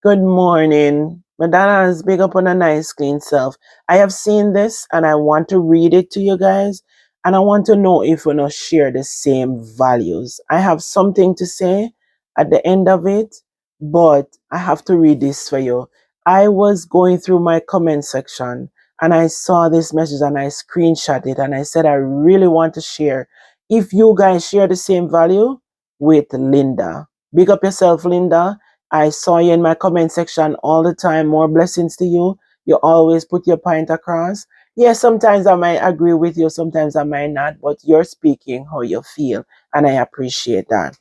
Good morning. Madonna's big up on a nice clean self. I have seen this and I want to read it to you guys. And I want to know if we not share the same values. I have something to say at the end of it, but I have to read this for you. I was going through my comment section and I saw this message and I screenshot it and I said I really want to share. If you guys share the same value with Linda, big up yourself, Linda. I saw you in my comment section all the time. More blessings to you. You always put your point across. Yes, sometimes I might agree with you, sometimes I might not, but you're speaking how you feel, and I appreciate that.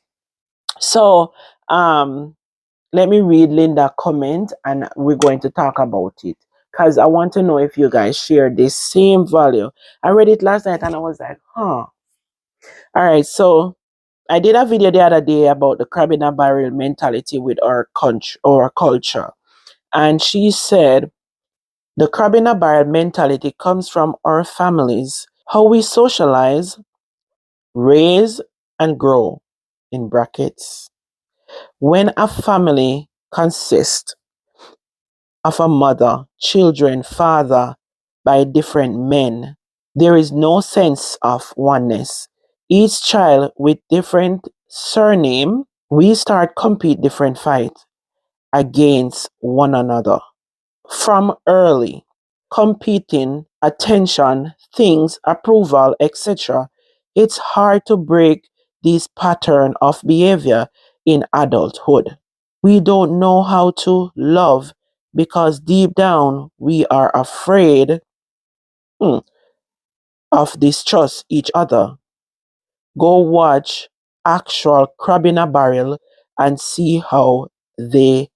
So, let me read Linda's comment, and we're going to talk about it because I want to know if you guys share the same value. I read it last night, and I was like, huh. All right, so I did a video the other day about the crab in a barrel mentality with our country or culture. And she said the crab in a barrel mentality comes from our families, how we socialize, raise, and grow, in brackets. When a family consists of a mother, children, father by different men, there is no sense of oneness. Each child with different surname, we start compete different fight against one another from early, competing, attention, things, approval, etc. It's hard to break this pattern of behavior in adulthood. We don't know how to love because deep down we are afraid of distrust each other. Go watch actual crab in a barrel and see how they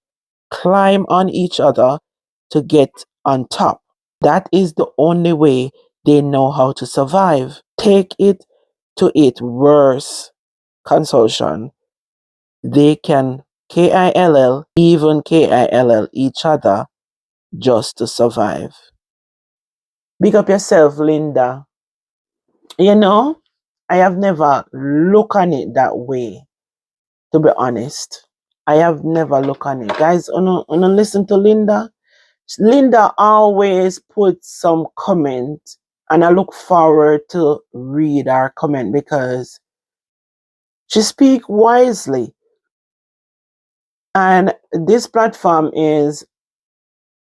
climb on each other to get on top. That is the only way they know how to survive. Take it to it worse consumption. They can KILL, even KILL each other just to survive. Big up yourself, Linda. You know, I have never looked on it that way, to be honest. I have never looked on it. Guys, listen to Linda. Linda always puts some comment, and I look forward to read her comment because she speaks wisely. And this platform is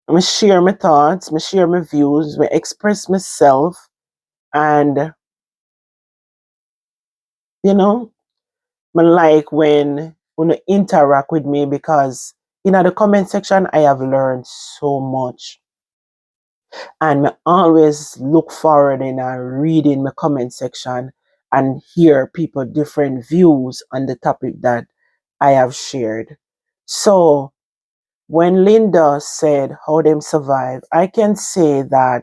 me share my thoughts, me share my views, me express myself, and you know, me like when you interact with me because in the comment section I have learned so much. And I always look forward in reading my comment section and hear people different views on the topic that I have shared. So when Linda said how them survive, I can say that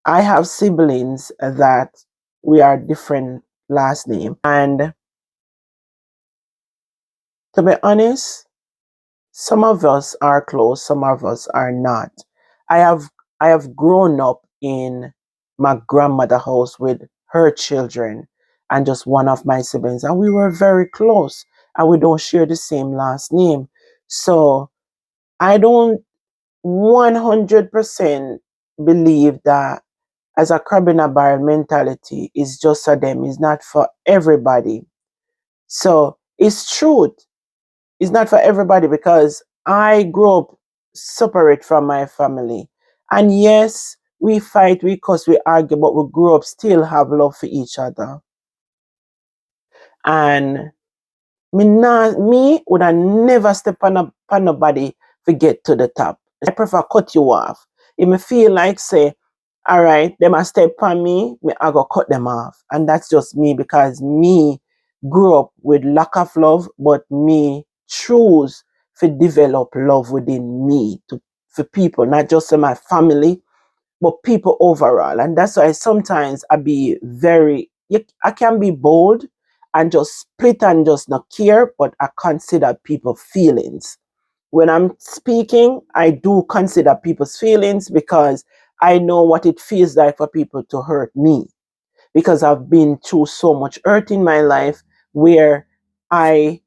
I have siblings that we are different last name. And to be honest, some of us are close, some of us are not. I have I have grown up in my grandmother's house with her children and just one of my siblings, and we were very close, and we don't share the same last name. So I don't 100% believe that as a crab in a barrel mentality is just for them, it's not for everybody. So it's truth. It's not for everybody because I grew up separate from my family. And yes, we fight, we cuss, we argue, but we grew up still have love for each other. And me would have never step on nobody to get to the top. I prefer cut you off. If me feel like say, all right, they must step on me, I go cut them off. And that's just me because me grew up with lack of love, but me choose to develop love within me to for people, not just in my family, but people overall. And that's why sometimes I can be bold and just split and just not care, but I consider people's feelings. When I'm speaking, I do consider people's feelings because I know what it feels like for people to hurt me. Because I've been through so much hurt in my life where I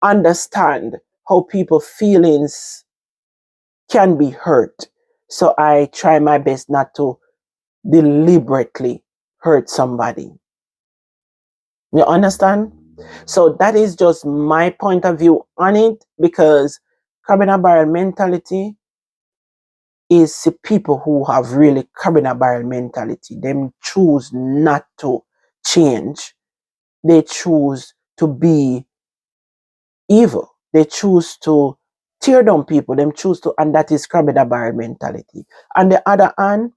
understand how people feelings can be hurt. So I try my best not to deliberately hurt somebody. You understand? So that is just my point of view on it, because crab in a barrel mentality is the people who have really crab in a barrel mentality. Them choose not to change. They choose to be evil. They choose to tear down people. Them choose to, and that is crab in a barrel mentality. On the other hand,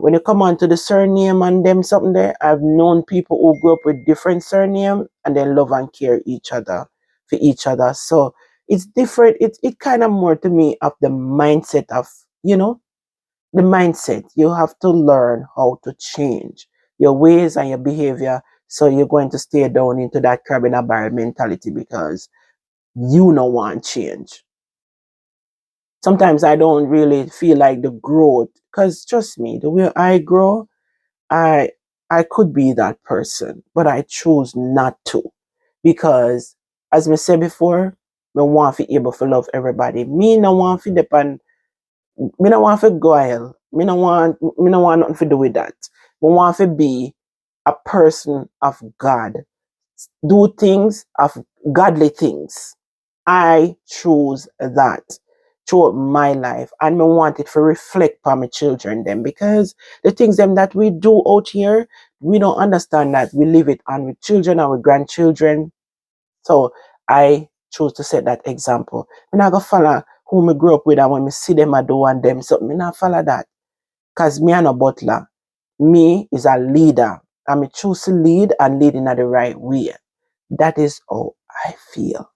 when you come on to the surname and them something there, I've known people who grew up with different surname and they love and care each other for each other. So it's different. It kind of more to me of the mindset of, the mindset. You have to learn how to change your ways and your behavior. So you're going to stay down into that crab in a barrel mentality because you don't want change. Sometimes I don't really feel like the growth, because trust me, the way I grow, I I could be that person, but I choose not to, because, as I said before, me want to be able to love everybody. Me no want to depend. Me no want to go hell. Me no want nothing to do with that. Me want to be a person of God. Do things of godly things. I choose that throughout my life, and I want it to reflect on my children them, because the things them that we do out here, we don't understand that we live it on with children and with grandchildren. So I choose to set that example. I'm not gonna follow who me grew up with, and when me see them I do and them something, me not follow that. Cause me and a butler. Me is a leader. And me choose to lead and lead in the right way. That is how I feel.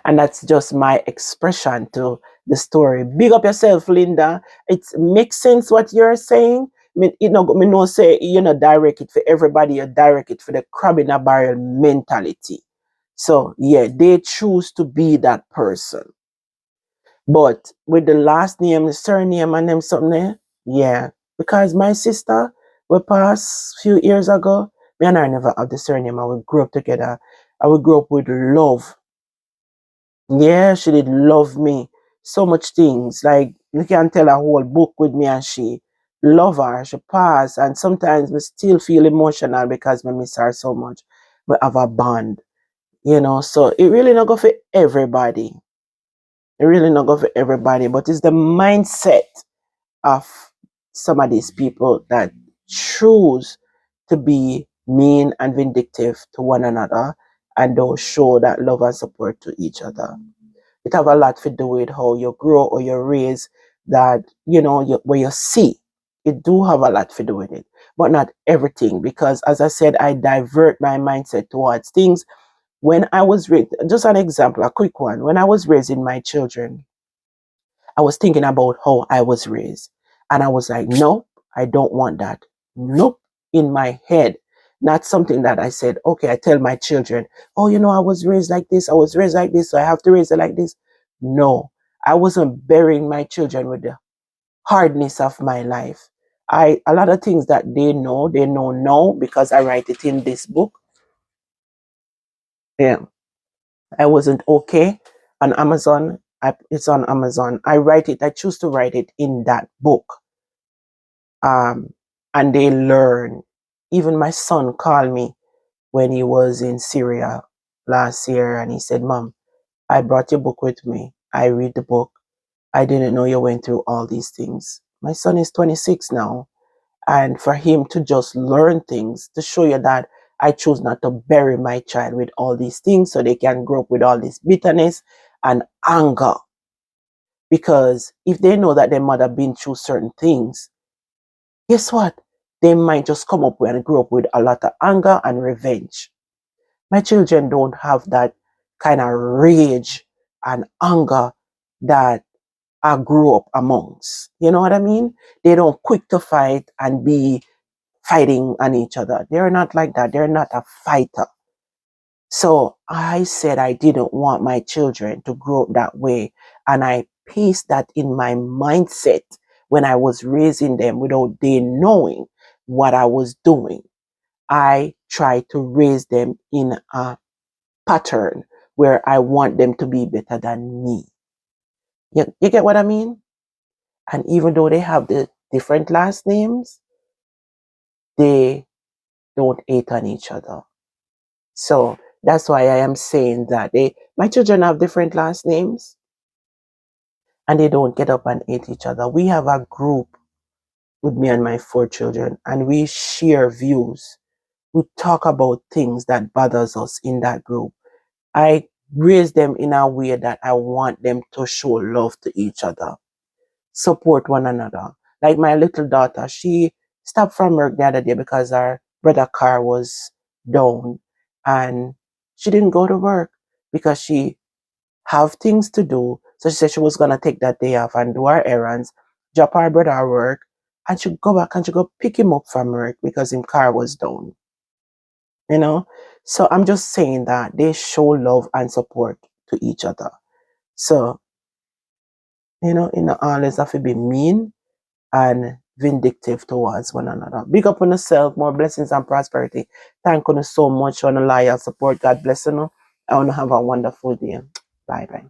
And that's just my expression to the story. Big up yourself, Linda. It makes sense what you're saying. Me no say you know direct it for everybody, you direct it for the crab in a barrel mentality. So yeah, they choose to be that person. But with the last name, the surname and them something there, yeah. Because my sister we passed few years ago, me and her never had the surname and we grew up together. And we grew up with love. Yeah, she did love me. So much things. Like you can tell a whole book with me and she love her. She passed. And sometimes we still feel emotional because we miss her so much. We have a bond. So it really not go for everybody. It really not go for everybody. But it's the mindset of some of these people that choose to be mean and vindictive to one another and don't show that love and support to each other. It have a lot to do with how you grow or you're raised, that where you see it do have a lot to do with it, but not everything, because as I said, I divert my mindset towards things. When I was raised, just an example, a quick one, when I was raising my children, I was thinking about how I was raised, and I was like, no, I don't want that. Nope. In my head, not something that I said, okay, I tell my children, oh, I was raised like this, I was raised like this, so I have to raise it like this. No, I wasn't burying my children with the hardness of my life. A lot of things that they know now because I write it in this book. Yeah, I wasn't okay on Amazon. It's on Amazon. I choose to write it in that book. Um, and they learn. Even my son called me when he was in Syria last year and he said, Mom, I brought your book with me. I read the book. I didn't know you went through all these things. My son is 26 now. And for him to just learn things to show you that I choose not to bury my child with all these things so they can grow up with all this bitterness and anger. Because if they know that their mother been through certain things, guess what? They might just come up and grow up with a lot of anger and revenge. My children don't have that kind of rage and anger that I grew up amongst. You know what I mean? They don't quick to fight and be fighting on each other. They're not like that. They're not a fighter. So I said I didn't want my children to grow up that way. And I placed that in my mindset when I was raising them without they knowing what I was doing. I tried to raise them in a pattern where I want them to be better than me. You get what I mean? And even though they have the different last names, they don't hate on each other. So that's why I am saying that my children have different last names and they don't get up and hate each other. We have a group with me and my 4 children, and we share views. We talk about things that bothers us in that group. I raise them in a way that I want them to show love to each other, support one another. Like my little daughter, she stopped from work the other day because her brother car was down, and she didn't go to work because she have things to do. So she said she was gonna take that day off and do her errands, drop her brother at work, and she go back and she go pick him up from work because his car was down. You know? So I'm just saying that they show love and support to each other. So, you know, always have to be mean and vindictive towards one another. Big up on yourself, more blessings and prosperity. Thank you so much on a loyal support. God bless you. I want to have a wonderful day. Bye bye.